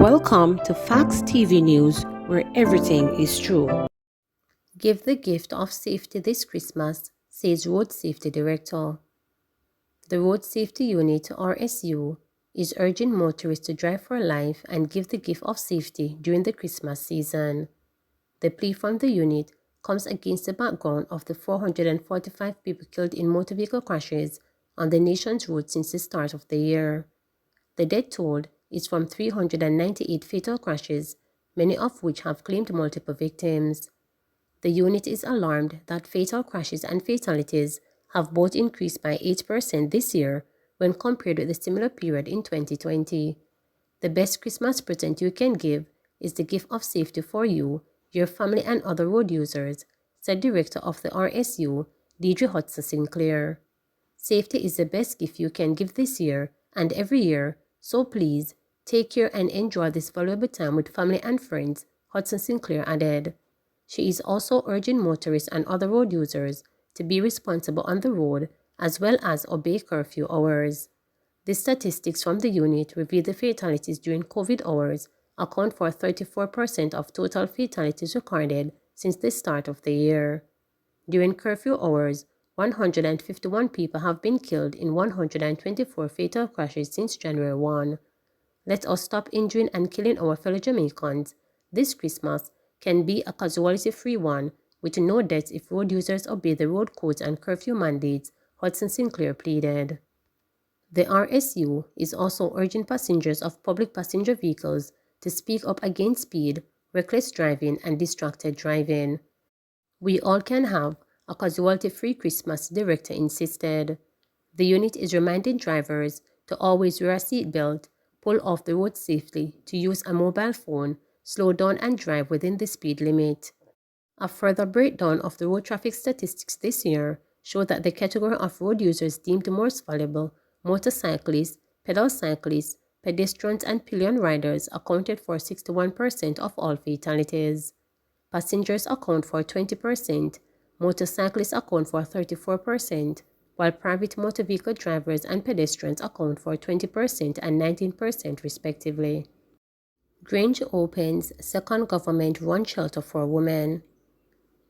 Welcome to Facts TV News, where everything is true. Give the gift of safety this Christmas, says Road Safety Director. The Road Safety Unit, RSU, is urging motorists to drive for life and give the gift of safety during the Christmas season. The plea from the unit comes against the background of the 445 people killed in motor vehicle crashes on the nation's roads since the start of the year. The death toll is from 398 fatal crashes, many of which have claimed multiple victims. The unit is alarmed that fatal crashes and fatalities have both increased by 8% this year when compared with the similar period in 2020. The best Christmas present you can give is the gift of safety for you, your family and other road users, said Director of the RSU, Deidre Hudson Sinclair. Safety is the best gift you can give this year and every year, so please take care and enjoy this valuable time with family and friends, Hudson Sinclair added. She is also urging motorists and other road users to be responsible on the road as well as obey curfew hours. The statistics from the unit reveal the fatalities during COVID hours account for 34% of total fatalities recorded since the start of the year. During curfew hours, 151 people have been killed in 124 fatal crashes since January 1. Let us stop injuring and killing our fellow Jamaicans. This Christmas can be a casualty-free one, with no deaths if road users obey the road codes and curfew mandates, Hudson Sinclair pleaded. The RSU is also urging passengers of public passenger vehicles to speak up against speed, reckless driving, and distracted driving. We all can have a casualty-free Christmas, the director insisted. The unit is reminding drivers to always wear a seatbelt, pull off the road safely, to use a mobile phone, slow down and drive within the speed limit. A further breakdown of the road traffic statistics this year showed that the category of road users deemed most valuable, motorcyclists, pedal cyclists, pedestrians and pillion riders accounted for 61% of all fatalities. Passengers account for 20%, motorcyclists account for 34%, while private motor vehicle drivers and pedestrians account for 20% and 19% respectively. Grange opens second government-run shelter for women.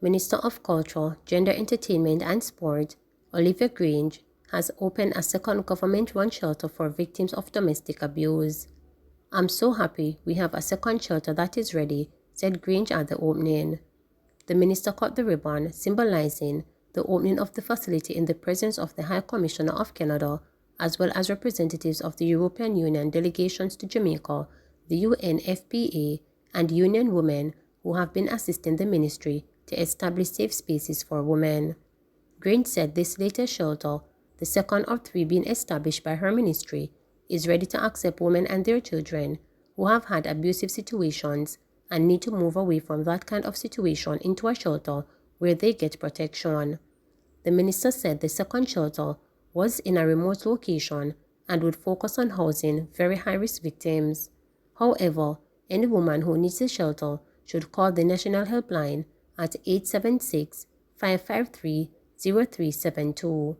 Minister of Culture, Gender Entertainment and Sport, Olivia Grange, has opened a second government-run shelter for victims of domestic abuse. "I'm so happy we have a second shelter that is ready," said Grange at the opening. The minister cut the ribbon, symbolizing the opening of the facility in the presence of the High Commissioner of Canada, as well as representatives of the European Union delegations to Jamaica, the UNFPA, and Union women who have been assisting the ministry to establish safe spaces for women. Grange said this latest shelter, the second of three being established by her ministry, is ready to accept women and their children who have had abusive situations and need to move away from that kind of situation into a shelter where they get protection. The minister said the second shelter was in a remote location and would focus on housing very high-risk victims. However, any woman who needs a shelter should call the National Helpline at 876-553-0372.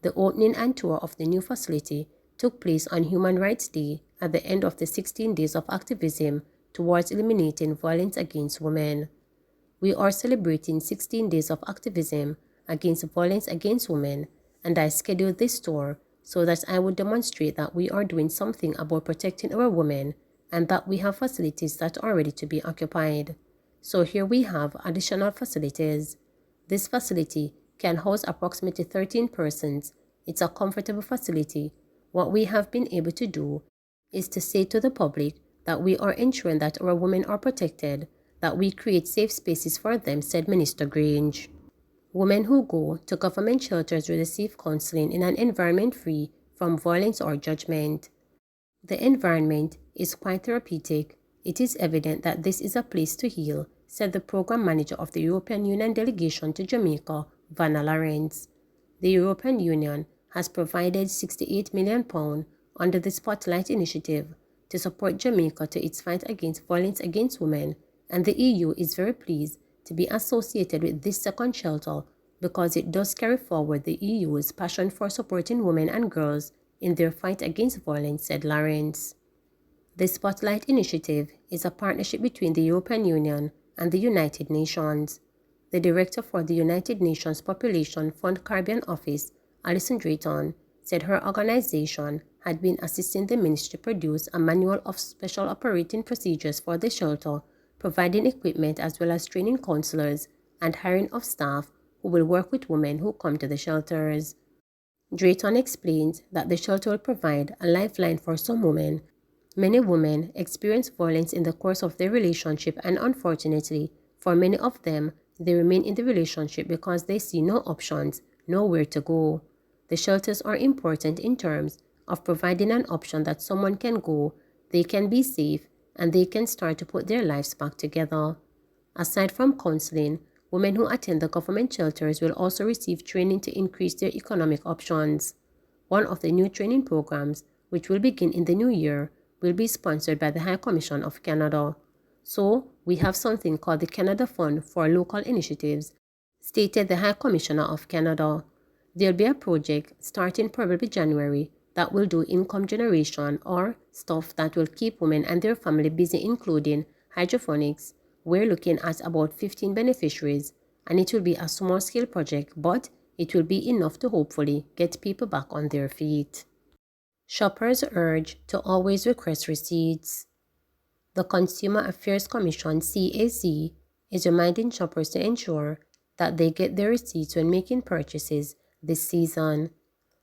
The opening and tour of the new facility took place on Human Rights Day at the end of the 16 days of activism towards eliminating violence against women. "We are celebrating 16 days of activism against violence against women, and I scheduled this tour so that I would demonstrate that we are doing something about protecting our women and that we have facilities that are ready to be occupied. So here we have additional facilities. This facility can house approximately 13 persons. It's a comfortable facility. What we have been able to do is to say to the public that we are ensuring that our women are protected, that we create safe spaces for them," said Minister Grange. Women who go to government shelters will receive counseling in an environment free from violence or judgment. "The environment is quite therapeutic. It is evident that this is a place to heal," said the program manager of the European Union delegation to Jamaica, Vanna Lawrence. The European Union has provided £68 million under the Spotlight Initiative to support Jamaica to its fight against violence against women, and the EU is very pleased to be associated with this second shelter because it does carry forward the EU's passion for supporting women and girls in their fight against violence, said Lawrence. The Spotlight Initiative is a partnership between the European Union and the United Nations. The Director for the United Nations Population Fund Caribbean Office, Alison Drayton, said her organization had been assisting the ministry produce a manual of special operating procedures for the shelter, providing equipment as well as training counselors and hiring of staff who will work with women who come to the shelters. Drayton explains that the shelter will provide a lifeline for some women. Many women experience violence in the course of their relationship, and unfortunately, for many of them, they remain in the relationship because they see no options, nowhere to go. The shelters are important in terms of providing an option that someone can go, they can be safe, and they can start to put their lives back together. Aside from counseling, women who attend the government shelters will also receive training to increase their economic options. One of the new training programs, which will begin in the new year, will be sponsored by the High Commission of Canada. So, we have something called the Canada Fund for Local Initiatives, stated the High Commissioner of Canada. There'll be a project starting probably January that will do income generation or stuff that will keep women and their family busy, including hydroponics. We're looking at about 15 beneficiaries, and it will be a small-scale project, but it will be enough to hopefully get people back on their feet. Shoppers urged to always request receipts. The Consumer Affairs Commission (CAC) is reminding shoppers to ensure that they get their receipts when making purchases this season.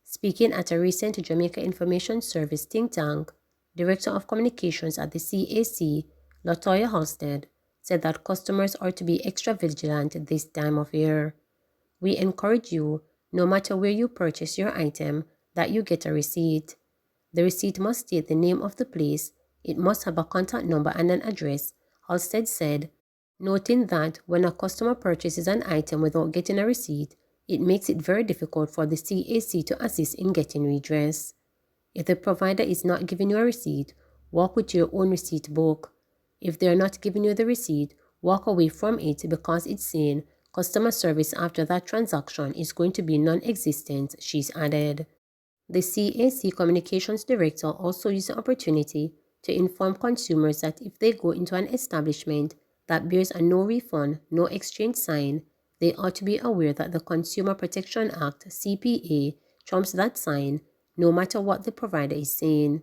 Speaking at a recent Jamaica Information Service think tank, Director of Communications at the CAC, Latoya Halstead, said that customers are to be extra vigilant this time of year. We encourage you, no matter where you purchase your item, that you get a receipt. The receipt must state the name of the place, it must have a contact number and an address, Halstead said, noting that when a customer purchases an item without getting a receipt, it makes it very difficult for the CAC to assist in getting redress. If the provider is not giving you a receipt, walk with your own receipt book. If they are not giving you the receipt, walk away from it because it's saying customer service after that transaction is going to be non-existent, she's added. The CAC Communications Director also used the opportunity to inform consumers that if they go into an establishment that bears a no refund, no exchange sign, they ought to be aware that the Consumer Protection Act (CPA) trumps that sign, no matter what the provider is saying.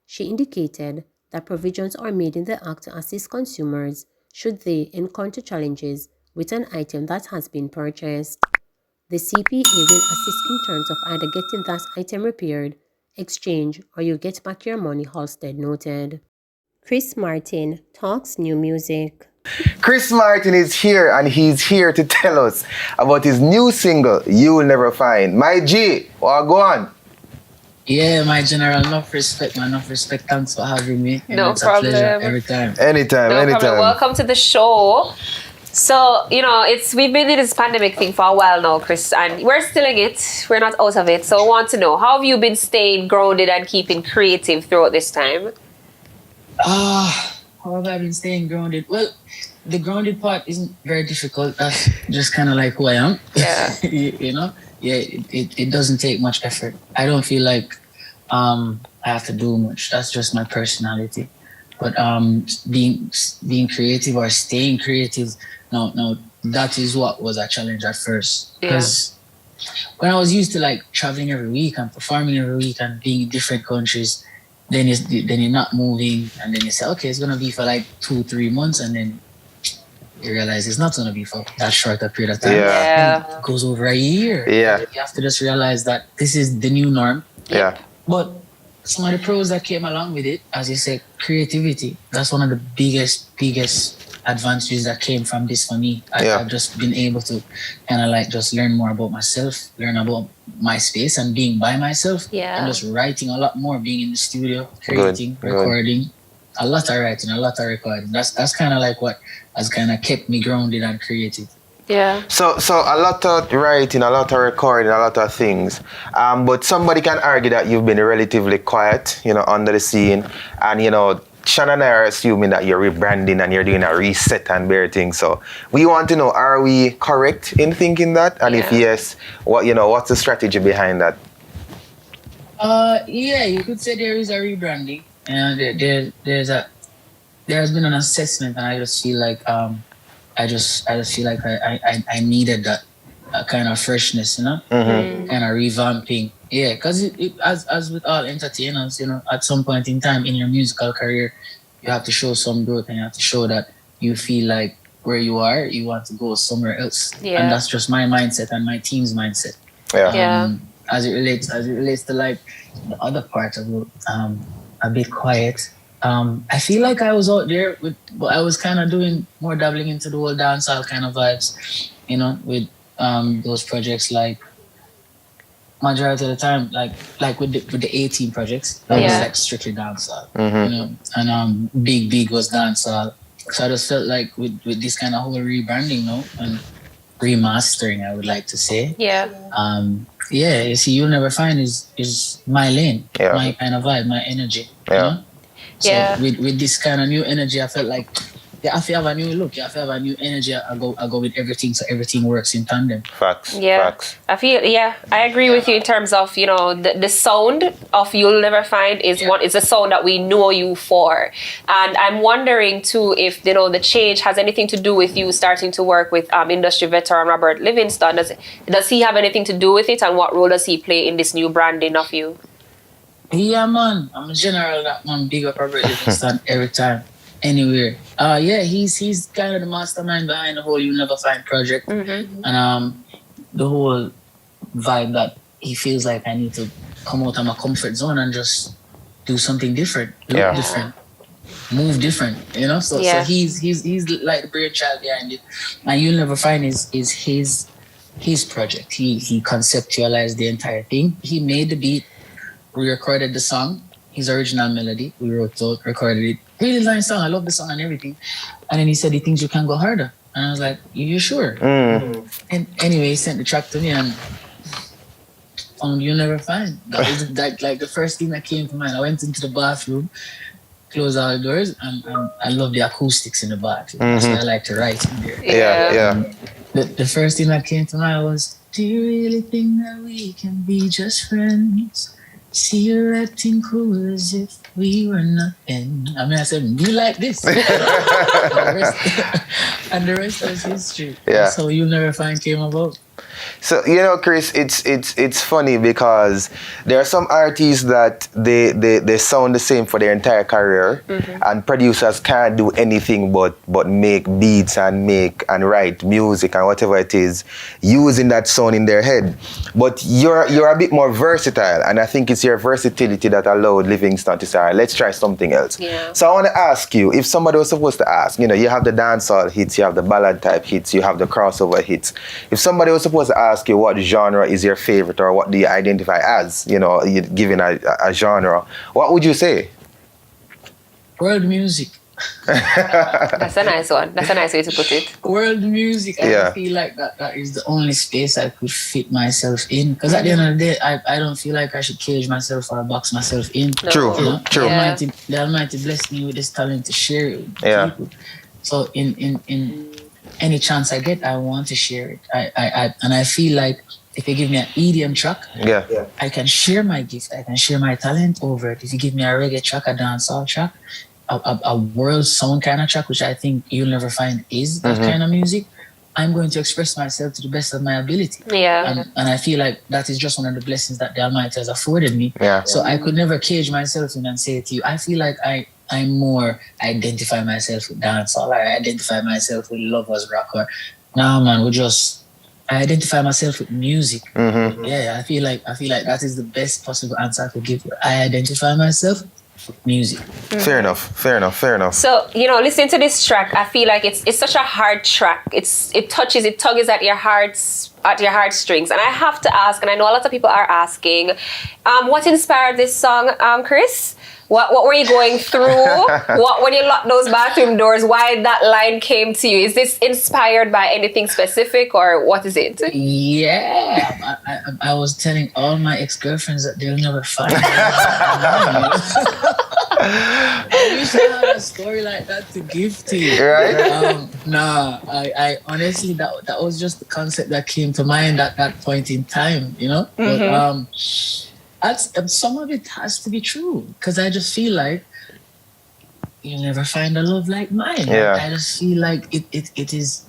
She indicated that provisions are made in the Act to assist consumers should they encounter challenges with an item that has been purchased. The CPA will assist in terms of either getting that item repaired, exchange, or you get back your money, Halstead noted. Chris Martin talks new music. Chris Martin is here, and he's here to tell us about his new single, You Will Never Find. My G, go on. Yeah, my general, enough respect, man. Enough respect. Thanks for having me. No it's problem. a pleasure every time. Anytime. Welcome to the show. So, we've been in this pandemic thing for a while now, Chris, and we're still in it. We're not out of it. So I want to know, how have you been staying grounded and keeping creative throughout this time? How have I been staying grounded? Well, the grounded part isn't very difficult. That's just kind of like who I am. Yeah. It doesn't take much effort. I don't feel like I have to do much. That's just my personality. But being creative or staying creative, no, that is what was a challenge at first. Because when I was used to like traveling every week and performing every week and being in different countries, then you're not moving, and then you say, okay, it's gonna be for like 2-3 months, and then you realize it's not gonna be for that short a period of time. Yeah. It goes over a year. Yeah. You have to just realize that this is the new norm. Yeah. But some of the pros that came along with it, as you said, creativity. That's one of the biggest advantages that came from this for me. I've just been able to kind of like just learn more about myself, learn about my space and being by myself. Yeah. And just writing a lot more, being in the studio, creating, recording. A lot of writing, a lot of recording. That's kind of like what has kind of kept me grounded and creative. Yeah. So a lot of writing, a lot of recording, a lot of things. But somebody can argue that you've been relatively quiet, under the scene. And, Sean and I are assuming that you're rebranding and you're doing a reset and everything. So we want to know, are we correct in thinking that? And if yes, what's the strategy behind that? You could say there is a rebranding. And there has been an assessment, and I just feel like I just feel like I needed that kind of freshness, kind of revamping. Yeah, because as with all entertainers, at some point in time in your musical career, you have to show some growth, and you have to show that you feel like where you are, you want to go somewhere else. Yeah. And that's just my mindset and my team's mindset. Yeah. As it relates to like the other part of it, a bit quiet. I feel like I was out there but I was kind of doing more dabbling into the whole dancehall kind of vibes, with those projects, like majority of the time, like with the 18 projects, that was like strictly dancehall, and Big was dancehall. So I just felt like with this kind of whole rebranding, and remastering, I would like to say. Yeah. You see, You'll Never Find is my lane, my kind of vibe, my energy. So with this kind of new energy, I felt like you have to have a new look, you have to have a new energy. I go with everything, so everything works in tandem. Facts. Yeah. Facts. I agree with you in terms of, the sound of You'll Never Find is a sound that we know you for. And I'm wondering too if, the change has anything to do with you starting to work with industry veteran Robert Livingston. Does he have anything to do with it, and what role does he play in this new branding of you? Yeah, man. I'm a general, that man. Big up Robert Livingston every time, anywhere. He's kind of the mastermind behind the whole You'll Never Find project, and the whole vibe that he feels like I need to come out of my comfort zone and just do something different, look different, move different. So he's like the brainchild behind it, and You'll Never Find is his project. He conceptualized the entire thing. He made the beat. We recorded the song, his original melody. We recorded it. Really nice song. I love the song and everything. And then he said he thinks you can go harder. And I was like, you sure? And anyway, he sent the track to me, and You'll Never Find. That was like the first thing that came to mind. I went into the bathroom, closed all the doors, and I love the acoustics in the bathroom. So I like to write in there. Yeah. The first thing that came to mind was, do you really think that we can be just friends? See you acting cool as if we were nothing. I said, you like this. and the rest was history. Yeah. So You'll Never Find came about. So Chris, it's funny because there are some artists that they sound the same for their entire career, and producers can't do anything but make beats and make and write music and whatever it is using that sound in their head. But you're a bit more versatile, and I think it's your versatility that allowed Livingston to say, all right, let's try something else. Yeah. So I want to ask you, if somebody was supposed to ask, you have the dancehall hits, you have the ballad type hits, you have the crossover hits. If somebody was supposed to ask you what genre is your favorite, or what do you identify as, given a genre, what would you say? World music. That's a nice one. That's a nice way to put it. World music. I feel like that is the only space I could fit myself in. Because at the end of the day, I don't feel like I should cage myself or box myself in. No. True. The Almighty blessed me with this talent to share it with people. So in any chance I get, I want to share it. I feel like if you give me an EDM track, I can share my gift. I can share my talent over it. If you give me a reggae track, a dancehall track, a world sound kind of track, which I think You'll Never Find is that kind of music, I'm going to express myself to the best of my ability. Yeah. And I feel like that is just one of the blessings that the Almighty has afforded me. Yeah. So I could never cage myself in and say to you, I feel like I more identify myself with dancehall, I identify myself with lovers rock, or nah, man, I identify myself with music. Yeah, I feel like that is the best possible answer I could give you. I identify myself with music. Fair enough. So, listening to this track, I feel like it's such a hard track. It tugs at your heartstrings. And I have to ask, and I know a lot of people are asking, what inspired this song, Chris? What were you going through? When you locked those bathroom doors, why that line came to you? Is this inspired by anything specific, or what is it? Yeah, I was telling all my ex-girlfriends that they'll never find me. I wish I had a story like that to give to you. Right? I honestly, that was just the concept that came to mind at that point in time, But some of it has to be true, because I just feel like you never find a love like mine. Yeah. I just feel like it is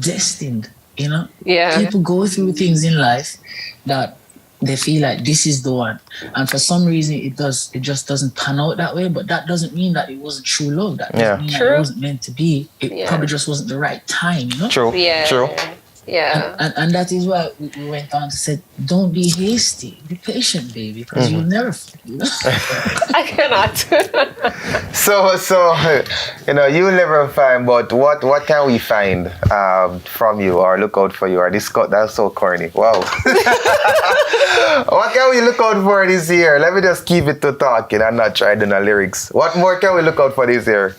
destined, you know? Yeah. People go through things in life that they feel like this is the one. And for some reason it just doesn't pan out that way. But that doesn't mean that it wasn't true love. That doesn't mean that True. it wasn't meant to be. It Yeah. probably just wasn't the right time, you know? True. Yeah. True. Yeah. And that is why we went on to say, don't be hasty. Be patient, baby, because you'll never, you know? I cannot. So you'll never find. But what can we find from you, or look out for you, or discuss? That's so corny. Wow. What can we look out for this year? Let me just keep it to talking and not try doing the lyrics. What more can we look out for this year?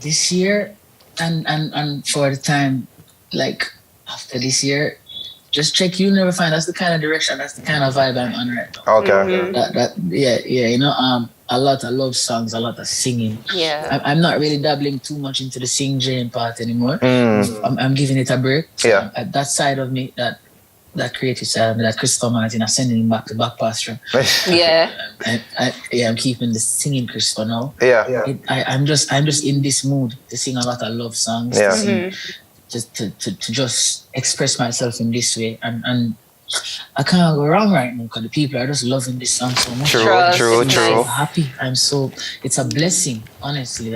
This year and for the time, like after this year, just check. You'll never find. That's the kind of direction, that's the kind of vibe I'm on right now. Okay. Yeah, you know, a lot of love songs, a lot of singing. Yeah. I'm not really dabbling too much into the sing part anymore. Mm. I'm giving it a break. So Yeah. that side of me, that creative side of me, that Christopher Martin, I'm sending him back to back pasture. Yeah. I'm keeping the singing Christopher now. Yeah. I'm just in this mood to sing a lot of love songs. Yeah. To sing, just to just express myself in this way, and I can't go wrong right now because the people are just loving this song so much. True. Trust. True. It's True. I'm so nice. happy. It's a blessing, honestly.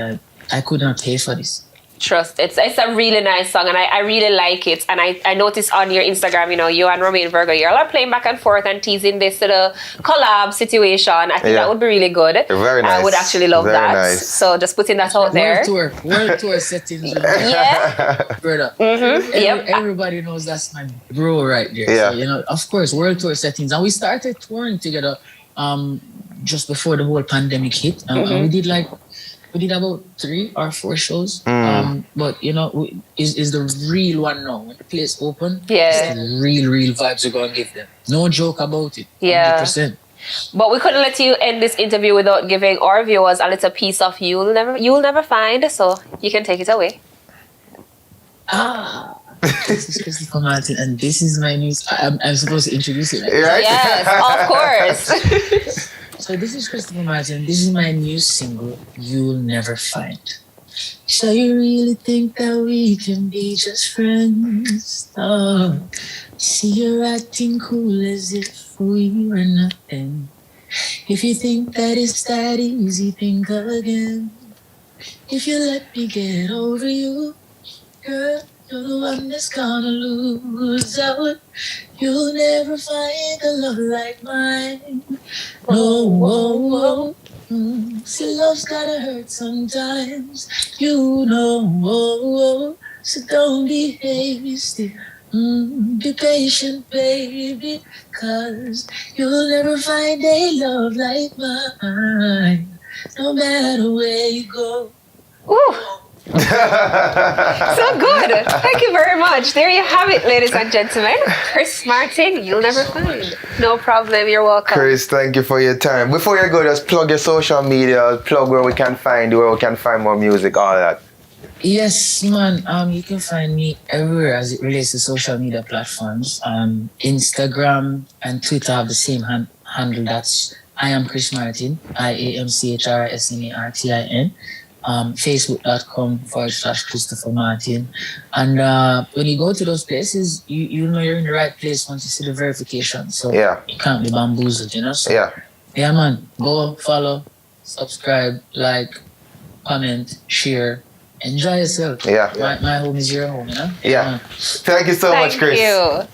I could not pay for this. Trust. It's a really nice song, and I really like it. And I noticed on your Instagram, you know, you and Romain Virgo, you're all playing back and forth and teasing this little collab situation. I think that would be really good. Very nice. I would actually love Very that. nice. So just putting that out there. World tour settings, Yeah. brother. Yep. Everybody knows that's my bro right there. Yeah. So, you know, of course, world tour settings, and we started touring together just before the whole pandemic hit, and we did about 3 or 4 shows. But you know, is the real one now. When the place open, Yeah. it's the real vibes we're gonna give them. No joke about it. Yeah. 100%. But we couldn't let you end this interview without giving our viewers a little piece of you'll never find. So you can take it away. This is Christopher Martin, and this is my news. I'm supposed to introduce it. Right? Right? Yes, of course. So this is Christopher Martin. This is my new single, You'll Never Find. So you really think that we can be just friends? Oh, see you're acting cool as if we were nothing. If you think that it's that easy, think again. If you let me get over you, girl, you're the one that's gonna lose out. You'll never find a love like mine. No, whoa, whoa. See, love's gotta hurt sometimes. You know, so don't be hasty. Be patient, baby, 'cause you'll never find a love like mine. No matter where you go. Ooh. So good. Thank you very much. There you have it, ladies and gentlemen. Chris Martin, you'll never find. No problem. You're welcome. Chris, thank you for your time. Before you go, just plug your social media, plug where we can find you, where we can find more music, all that. Yes, man. You can find me everywhere as it relates to social media platforms. Instagram and Twitter have the same handle. That's I am Chris Martin. IAMCHRISMARTIN. Facebook.com/Christopher Martin. And when you go to those places, you know you're in the right place once you see the verification. So Yeah. you can't be bamboozled, you know? So, Yeah. yeah, man. Go follow, subscribe, like, comment, share. Enjoy yourself. Yeah. My home is your home, you know? Yeah. Thank you so much, Thank Chris. you.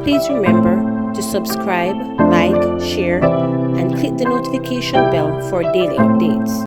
Please remember to subscribe, like, share, and click the notification bell for daily updates.